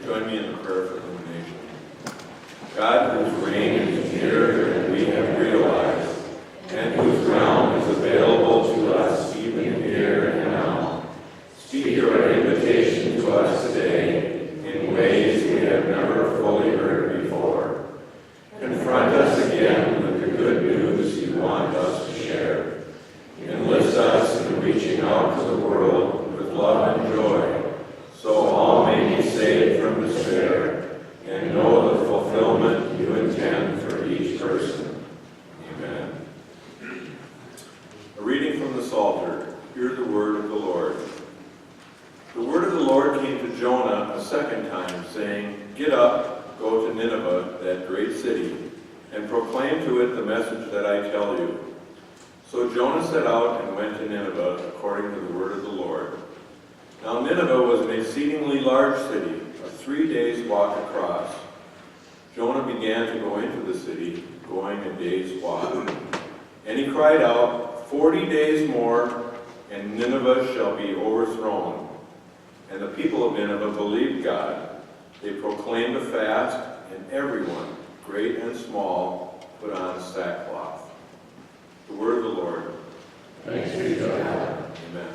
Join me in the prayer for illumination. God, whose reign is nearer than we have realized, and whose realm is available to us even here and now, speak your invitation to us today in ways we have never fully heard before. Confront us again with the good news you want us to share. Enlist us in reaching out to the world with love and joy, so all may be saved from despair and know the fulfillment you intend for each person. Amen. A reading from the Psalter. Hear the word of the Lord. The word of the Lord came to Jonah a second time, saying, Get up, go to Nineveh, that great city, and proclaim to it the message that I tell you. So Jonah set out and went to Nineveh according to the word of the Lord. Now Nineveh was an exceedingly large city, a 3 days' walk across. Jonah began to go into the city, going a day's walk. And he cried out, 40 days more, and Nineveh shall be overthrown. And the people of Nineveh believed God. They proclaimed a fast, and everyone, great and small, put on sackcloth. The word of the Lord. Thanks be to God. Amen.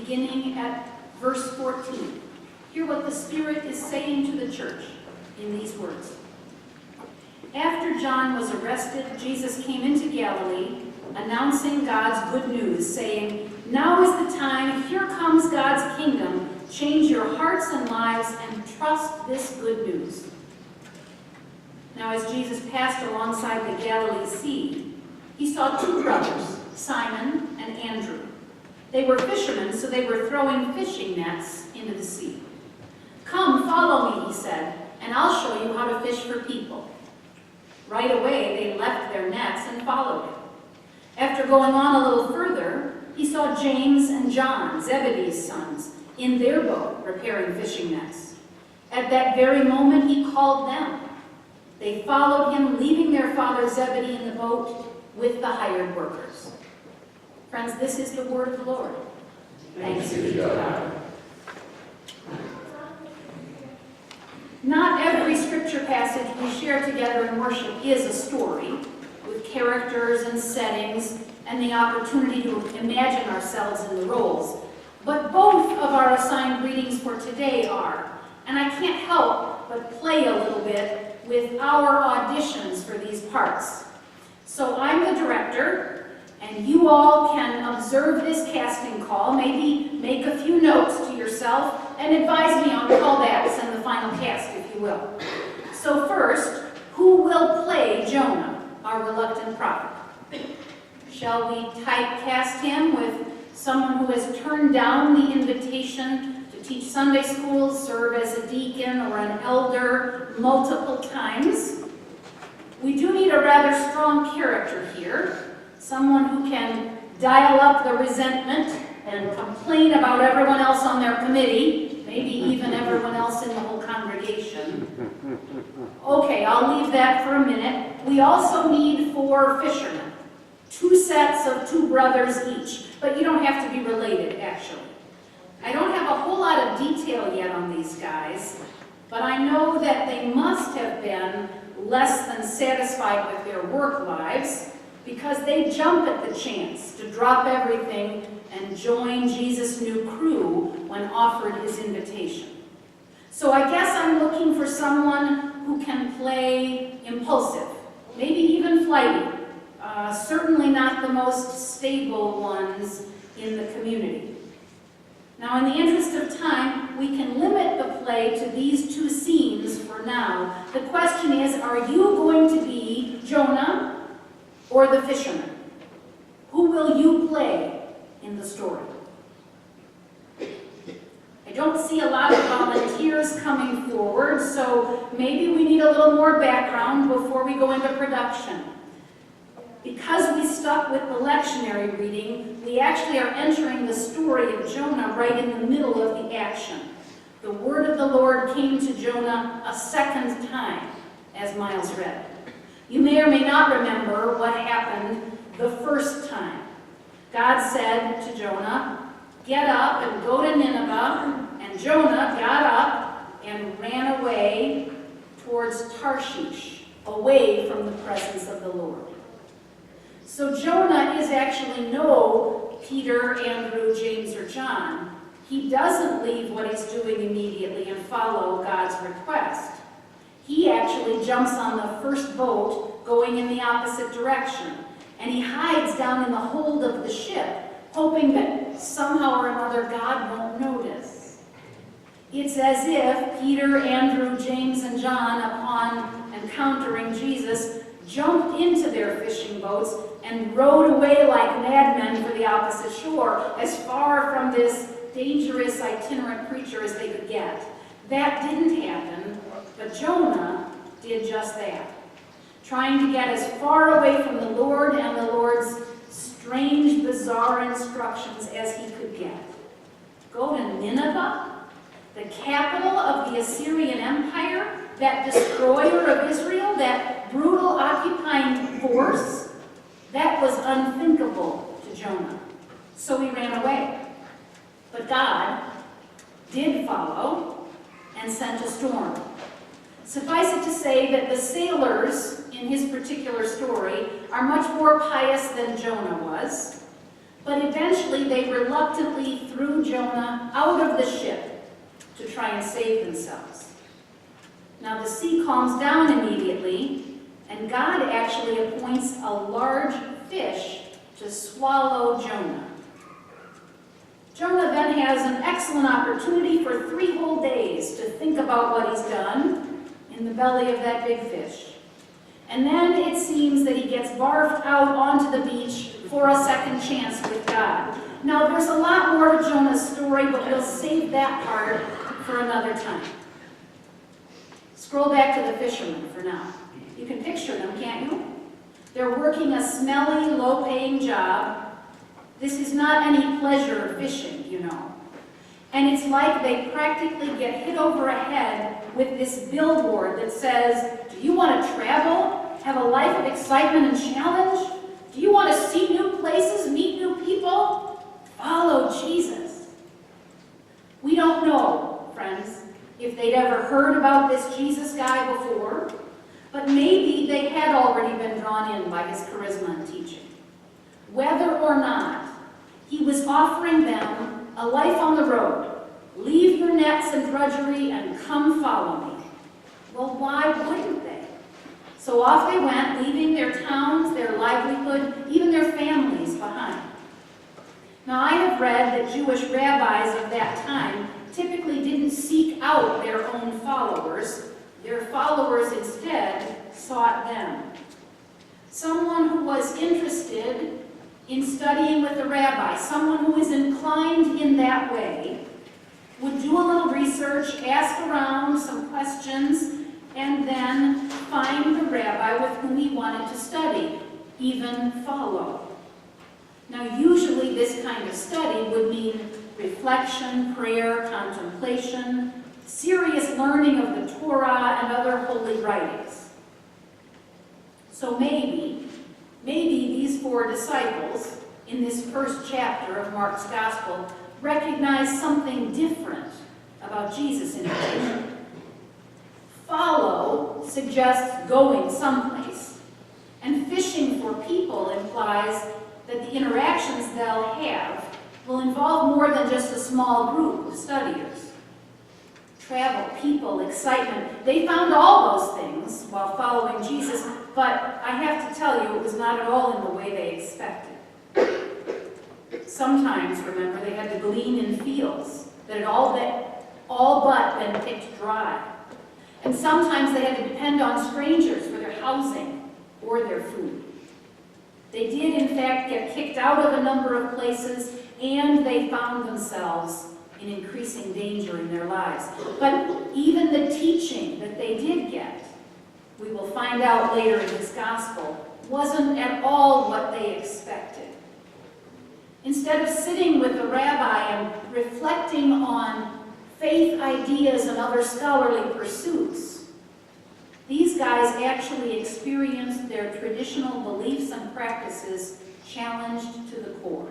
beginning at verse 14. Hear what the Spirit is saying to the church. in these words. After John was arrested, Jesus came into Galilee, announcing God's good news, saying, "Now is the time, here comes God's kingdom. Change your hearts and lives and trust this good news." Now as Jesus passed alongside the Galilee Sea, he saw two brothers, Simon and Andrew. They were fishermen, so they were throwing fishing nets into the sea. "Come, follow me," he said, "and I'll show you how to fish for people." Right away, they left their nets and followed him. After going on a little further, he saw James and John, Zebedee's sons, in their boat repairing fishing nets. At that very moment, he called them. They followed him, leaving their father Zebedee in the boat with the hired workers. Friends, this is the word of the Lord. Thanks be to God. Not every scripture passage we share together in worship is a story with characters and settings and the opportunity to imagine ourselves in the roles. But both of our assigned readings for today are, and I can't help but play a little bit with our auditions for these parts. So I'm the director, and you all can observe this casting call, maybe make a few notes to yourself, and advise me on callbacks and the final cast, if you will. So first, who will play Jonah, our reluctant prophet? Shall we typecast him with someone who has turned down the invitation to teach Sunday school, serve as a deacon or an elder multiple times? We do need a rather strong character here, someone who can dial up the resentment and complain about everyone else on their committee, maybe even everyone else in the whole congregation. Okay, I'll leave that for a minute. We also need 4 fishermen, 2 sets of 2 brothers each, but you don't have to be related, actually. I don't have a whole lot of detail yet on these guys, but I know that they must have been less than satisfied with their work lives because they jump at the chance to drop everything and join Jesus' new crew when offered his invitation. So I guess I'm looking for someone who can play impulsive, maybe even flighty, certainly not the most stable ones in the community. Now, in the interest of time, we can limit the play to these 2 scenes for now. The question is, are you going to be Jonah or the fisherman? Who will you play in the story? I don't see a lot of volunteers coming forward, so maybe we need a little more background before we go into production. Because we stuck with the lectionary reading, we actually are entering the story of Jonah right in the middle of the action. The word of the Lord came to Jonah a second time, as Miles read. You may or may not remember what happened the first time. God said to Jonah, "Get up and go to Nineveh," and Jonah got up and ran away towards Tarshish, away from the presence of the Lord. So Jonah is actually no Peter, Andrew, James, or John. He doesn't leave what he's doing immediately and follow God's request. He actually jumps on the first boat going in the opposite direction, and he hides down in the hold of the ship, hoping that somehow or another God won't notice. It's as if Peter, Andrew, James, and John, upon encountering Jesus, jumped into their fishing boats and rowed away like madmen for the opposite shore, as far from this dangerous itinerant preacher as they could get. That didn't happen, but Jonah did just that, trying to get as far away from the Lord and the Lord's strange, bizarre instructions as he could get. Go to Nineveh, the capital of the Assyrian Empire, that destroyer of Israel, that brutal occupying force. That was unthinkable to Jonah. So he ran away. But God did follow and sent a storm. Suffice it to say that the sailors in his particular story are much more pious than Jonah was, but eventually they reluctantly threw Jonah out of the ship to try and save themselves. Now the sea calms down immediately, and God actually appoints a large fish to swallow Jonah. Jonah then has an excellent opportunity for 3 whole days to think about what he's done in the belly of that big fish. And then it seems that he gets barfed out onto the beach for a second chance with God. Now there's a lot more to Jonah's story, but we'll save that part for another time. Scroll back to the fishermen for now. You can picture them, can't you? They're working a smelly, low-paying job. This is not any pleasure fishing, you know. And it's like they practically get hit over a head with this billboard that says, do you want to travel, have a life of excitement and challenge? Do you want to see new places, meet new people? Follow Jesus. We don't know, friends, if they'd ever heard about this Jesus guy before, but maybe they had already been drawn in by his charisma and teaching. Whether or not, he was offering them a life on the road. Leave your nets and drudgery and come follow me. Well, why wouldn't they? So off they went, leaving their towns, their livelihood, even their families behind. Now, I have read that Jewish rabbis of that time typically didn't seek out their own followers. Their followers instead sought them. Someone who was interested in studying with a rabbi, someone who is inclined in that way, would do a little research, ask around some questions, and then find the rabbi with whom he wanted to study, even follow. Now, usually this kind of study would mean reflection, prayer, contemplation, serious learning of the Torah and other holy writings. So maybe these 4 disciples in this first chapter of Mark's Gospel recognize something different about Jesus' invitation. Follow suggests going someplace, and fishing for people implies that the interactions they'll have will involve more than just a small group of studiers. Travel, people, excitement, they found all those things while following Jesus, but I have to tell you, it was not at all in the way they expected. Sometimes, remember, they had to glean in fields that had all but been picked dry. And sometimes they had to depend on strangers for their housing or their food. They did, in fact, get kicked out of a number of places, and they found themselves in increasing danger in their lives. But even the teaching that they did get, we will find out later in this gospel, wasn't at all what they expected. Instead of sitting with the rabbi and reflecting on faith ideas and other scholarly pursuits, these guys actually experienced their traditional beliefs and practices challenged to the core.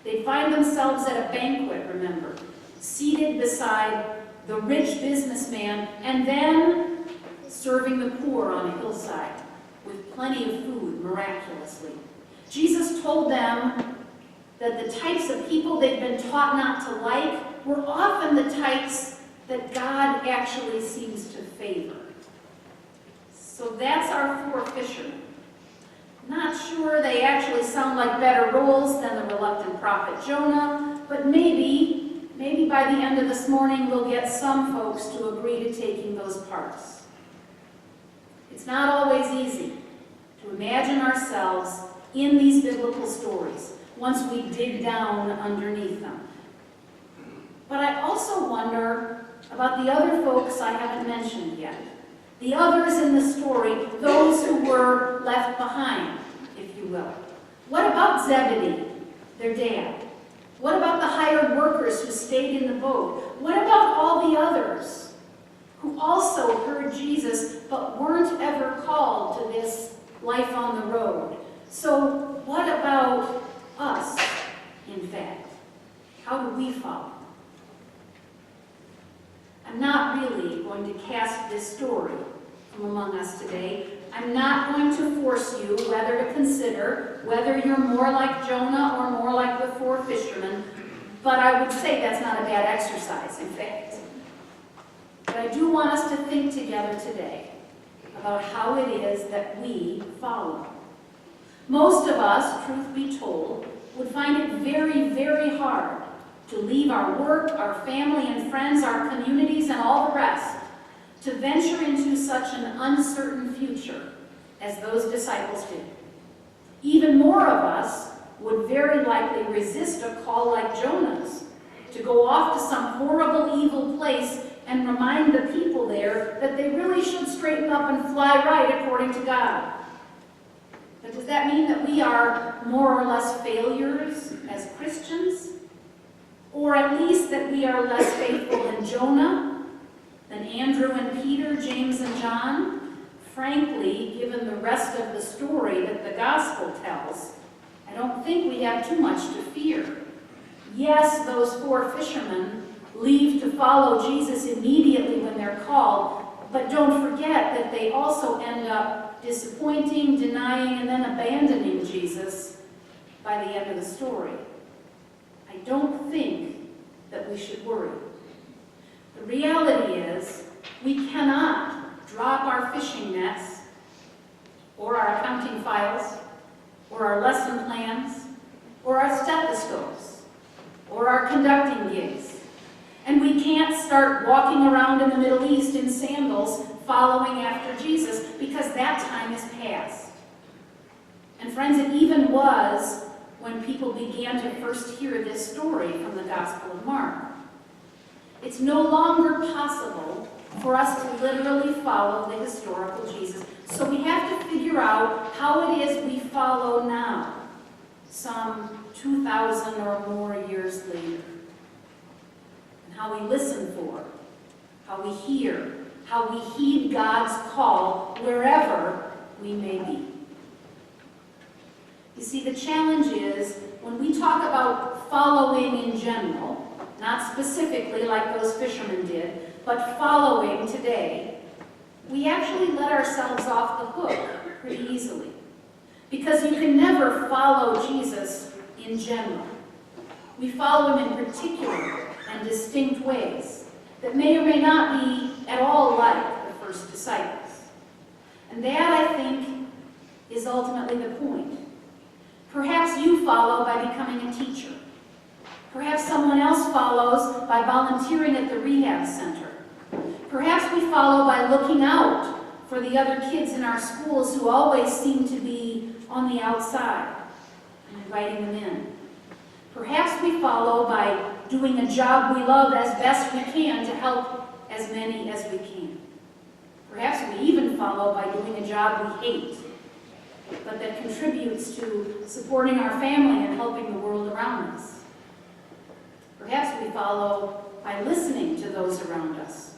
They'd find themselves at a banquet, remember, seated beside the rich businessman and then serving the poor on a hillside with plenty of food miraculously. Jesus told them that the types of people they'd been taught not to like were often the types that God actually seems to favor. So that's our 4 fishermen. Not sure they actually sound like better roles than the reluctant prophet Jonah, but maybe by the end of this morning we'll get some folks to agree to taking those parts. It's not always easy to imagine ourselves in these biblical stories once we dig down underneath them. But I also wonder about the other folks I haven't mentioned yet. The others in the story, those who were left behind, if you will. What about Zebedee, their dad? What about the hired workers who stayed in the boat? What about all the others who also heard Jesus but weren't ever called to this life on the road? So what about us, in fact? How do we follow? I'm not really going to cast this story from among us today. I'm not going to force you whether to consider whether you're more like Jonah or more like the 4 fishermen, but I would say that's not a bad exercise, in fact. But I do want us to think together today about how it is that we follow. Most of us, truth be told, would find it very, very hard to leave our work, our family and friends, our communities, and all the rest, to venture into such an uncertain future as those disciples did. Even more of us would very likely resist a call like Jonah's to go off to some horrible, evil place and remind the people there that they really should straighten up and fly right according to God. But does that mean that we are more or less failures as Christians? Or at least that we are less faithful than Jonah, than Andrew and Peter, James and John? Frankly, given the rest of the story that the gospel tells, I don't think we have too much to fear. Yes, those 4 fishermen leave to follow Jesus immediately when they're called, but don't forget that they also end up disappointing, denying, and then abandoning Jesus by the end of the story. I don't think that we should worry. The reality is we cannot drop our fishing nets or our accounting files or our lesson plans or our stethoscopes or our conducting gigs. And we can't start walking around in the Middle East in sandals following after Jesus because that time is past. And friends, it even was when people began to first hear this story from the Gospel of Mark. It's no longer possible for us to literally follow the historical Jesus. So we have to figure out how it is we follow now, some 2,000 or more years later. And how we listen for, how we hear, how we heed God's call wherever we may be. You see, the challenge is when we talk about following in general, not specifically like those fishermen did, but following today, we actually let ourselves off the hook pretty easily. Because you can never follow Jesus in general. We follow him in particular and distinct ways that may or may not be at all like the first disciples. And that, I think, is ultimately the point. Perhaps you follow by becoming a teacher. Perhaps someone else follows by volunteering at the rehab center. Perhaps we follow by looking out for the other kids in our schools who always seem to be on the outside and inviting them in. Perhaps we follow by doing a job we love as best we can to help as many as we can. Perhaps we even follow by doing a job we hate, but that contributes to supporting our family and helping the world around us. Perhaps we follow by listening to those around us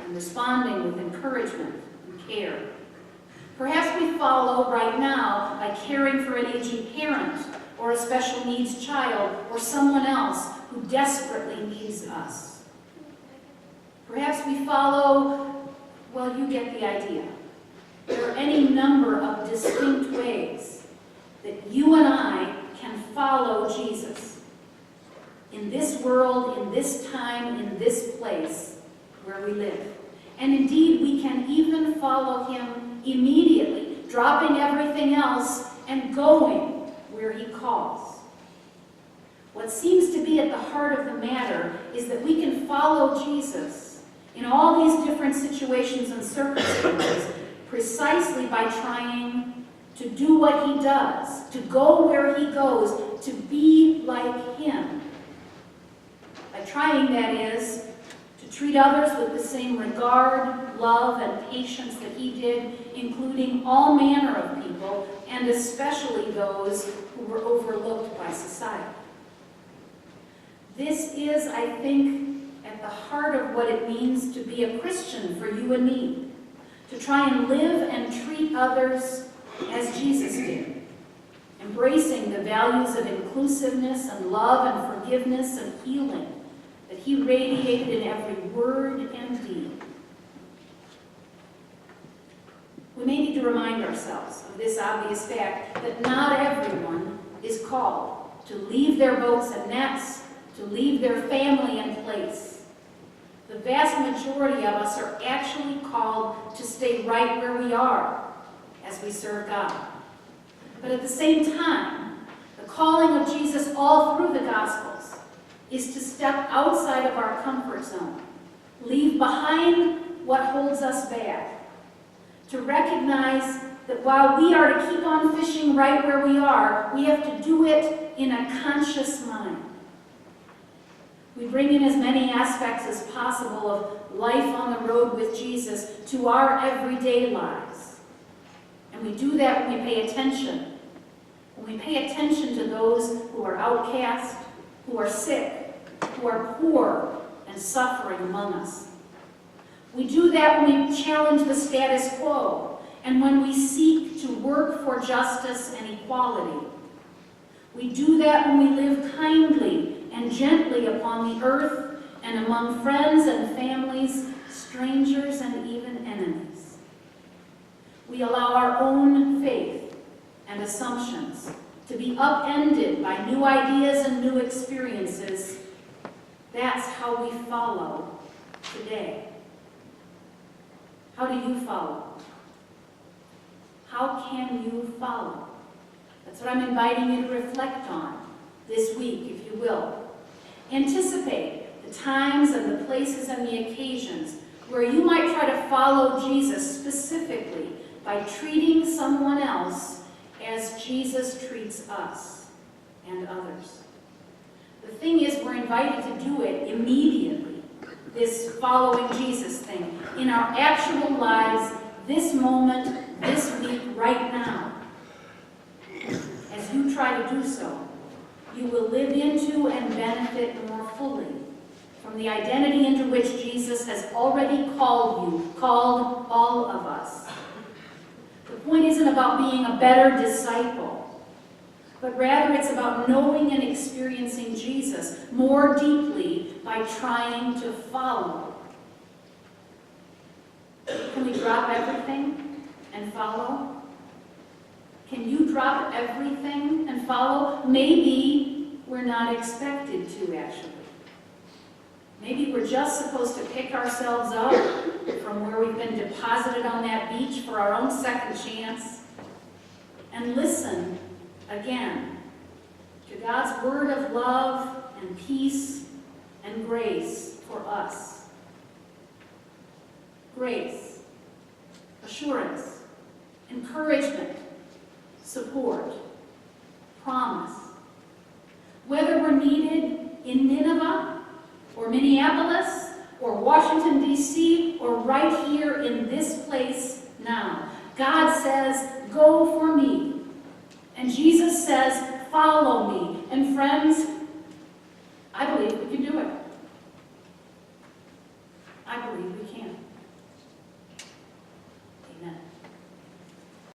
and responding with encouragement and care. Perhaps we follow right now by caring for an aging parent or a special needs child or someone else who desperately needs us. Perhaps we follow, well, you get the idea. There are any number of distinct ways that you and I can follow Jesus in this world, in this time, in this place where we live. And indeed, we can even follow him immediately, dropping everything else and going where he calls. What seems to be at the heart of the matter is that we can follow Jesus in all these different situations and circumstances precisely by trying to do what he does, to go where he goes, to be like him. By trying, that is, to treat others with the same regard, love, and patience that he did, including all manner of people, and especially those who were overlooked by society. This is, I think, at the heart of what it means to be a Christian for you and me, to try and live and treat others as Jesus did, embracing the values of inclusiveness and love and forgiveness and healing that he radiated in every word and deed. We may need to remind ourselves of this obvious fact that not everyone is called to leave their boats and nets, to leave their family and place. The vast majority of us are actually called to stay right where we are as we serve God. But at the same time, the calling of Jesus all through the Gospels is to step outside of our comfort zone, leave behind what holds us back, to recognize that while we are to keep on fishing right where we are, we have to do it in a conscious mind. We bring in as many aspects as possible of life on the road with Jesus to our everyday lives. And we do that when we pay attention. When we pay attention to those who are outcast, who are sick, who are poor and suffering among us. We do that when we challenge the status quo and when we seek to work for justice and equality. We do that when we live kindly and gently upon the earth and among friends and families, strangers and even enemies. We allow our own faith and assumptions to be upended by new ideas and new experiences. That's how we follow today. How do you follow? How can you follow? That's what I'm inviting you to reflect on this week, if you will. Anticipate the times and the places and the occasions where you might try to follow Jesus specifically by treating someone else as Jesus treats us and others. The thing is, we're invited to do it immediately, this following Jesus thing, in our actual lives, this moment, this week, right now. As you try to do so, you will live into and benefit more fully from the identity into which Jesus has already called you, called all of us. The point isn't about being a better disciple, but rather it's about knowing and experiencing Jesus more deeply by trying to follow. Can we drop everything and follow? Can you drop everything and follow? Maybe we're not expected to, actually. Maybe we're just supposed to pick ourselves up from where we've been deposited on that beach for our own second chance and listen again to God's word of love and peace and grace for us. Grace, assurance, encouragement, support, promise. Whether we're needed in Nineveh or Minneapolis or Washington, D.C., or right here in this place now, God says, go for me. And Jesus says, follow me. And friends, I believe we can do it. I believe we can.